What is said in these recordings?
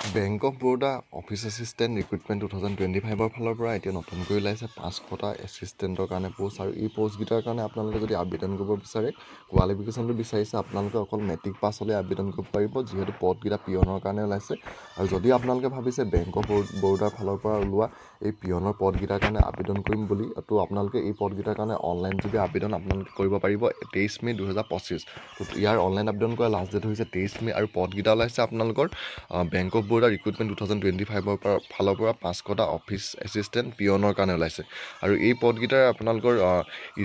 bank of Baroda office assistant recruitment 2025 ফালৰ পৰা এতিয়া নতুনকৈ ওলাইছে 500টা এছিষ্টেণ্টৰ কাৰণে পোষ্ট আৰু এই পোষ্টকেইটাৰ কাৰণে আপোনালোকে যদি আবেদন কৰিব বিচাৰে কোৱালিফিকেশ্যনটো বিচাৰিছে আপোনালোকে অকল মেট্ৰিক পাছ হ'লে আবেদন কৰিব পাৰিব যিহেতু পদকেইটা পিয়নৰ কাৰণে ওলাইছে আৰু যদি আপোনালোকে ভাবিছে বেংক অফ বৰোদাৰ ফালৰ পৰা ওলোৱা এই পিয়নৰ পদকেইটাৰ কাৰণে আবেদন কৰিম বুলি তো আপোনালোকে এই পদকেইটাৰ কাৰণে অনলাইন যোগে আবেদন আপোনালোকে কৰিব পাৰিব 23 মে 2025 তো ইয়াৰ অনলাইন আবেদন কৰা লাষ্ট ডেট হৈছে 23 মে আৰু পদকেইটা ওলাইছে আপোনালোকৰ বেংক অফ বৰোদা ৰিক্ৰুইটমেণ্ট 2025 ফালৰ পৰা 500টা অফিচ এছিষ্টেণ্ট পিয়নৰ কাৰণে ওলাইছে আৰু এই পদকেইটাৰ আপোনালোকৰ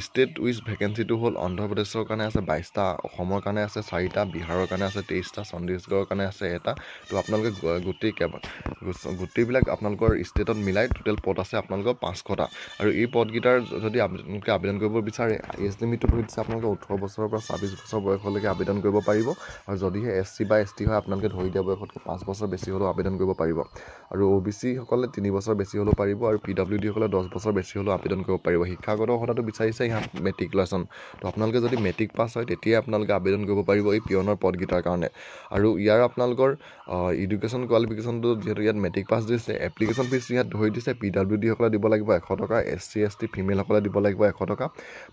ষ্টেট উইচ ভেকেঞ্চিটো হ'ল অন্ধ্ৰপ্ৰদেশৰ কাৰণে আছে 22টা অসমৰ কাৰণে আছে 4টা বিহাৰৰ কাৰণে আছে 23টা চণ্ডীগড়ৰ কাৰণে আছে এটা তো আপোনালোকে গোটেইবিলাক আপোনালোকৰ ষ্টেটত মিলাই টোটেল পদ আছে আপোনালোকৰ 500টা আৰু এই পদকেইটাৰ যদি আপোনালোকে আবেদন কৰিব বিচাৰে এজ লিমিটটো ধৰি দিছে আপোনালোকে 18 বছৰৰ পৰা 26 বছৰ বয়সলৈকে আবেদন কৰিব পাৰিব আৰু যদিহে SC বা ST হয় আপোনালোকে ধৰি দিয়া বয়সতকৈ 5 বছৰ বেছি হ'লেও আবেদন কৰিব পাৰিব আৰু OBC সকলে 3 বছৰ বেছি হ'লেও পাৰিব আৰু PWD সকলে 10 বছৰ বেছি হ'লেও আবেদন কৰিব পাৰিব শিক্ষাগত অৰ্হতাটো বিচাৰিছে ইয়াত মেট্ৰিকুলেশ্যন তো আপোনালোকে যদি মেট্ৰিক পাছ হয় তেতিয়াই আপোনালোকে আবেদন কৰিব পাৰিব এই পিয়নৰ পদকেইটাৰ কাৰণে আৰু ইয়াৰ আপোনালোকৰ এডুকেশ্যন কোৱালিফিকেশ্যনটো যিহেতু ইয়াত মেট্ৰিক পাছ দিছে এপ্লিকেশ্যন ফিজ ইয়াত ধৰি দিছে PWD সকলে দিব লাগিব 100 টকা SC ST ফিমেলসকলে দিব লাগিব 100 টকা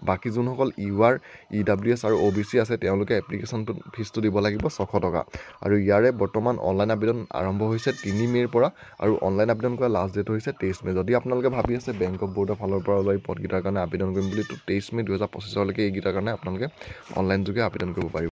বাকী যোনসকল UR EWS আৰু OBC আছে তেওঁলোকে এপ্লিকেশ্যন ফিজটো দিব লাগিব 600 টকা আৰু ইয়াৰে বৰ্তমান অনলাইন আবেদন আৰম্ভ হৈছে 3 মে'ৰ পৰা আৰু অনলাইন আবেদন কৰা লাষ্ট ডেট হৈছে 23 মে যদি আপোনালোকে ভাবি আছে বেংক অফ বৰোদাৰ ফালৰ পৰা ওলোৱা পদকেইটাৰ কাৰণে আবেদন কৰিম বুলি তো 23 মে 2025 লৈকে এইকেইটাৰ কাৰণে আপোনালোকে অনলাইন যোগে আবেদন কৰিব পাৰিব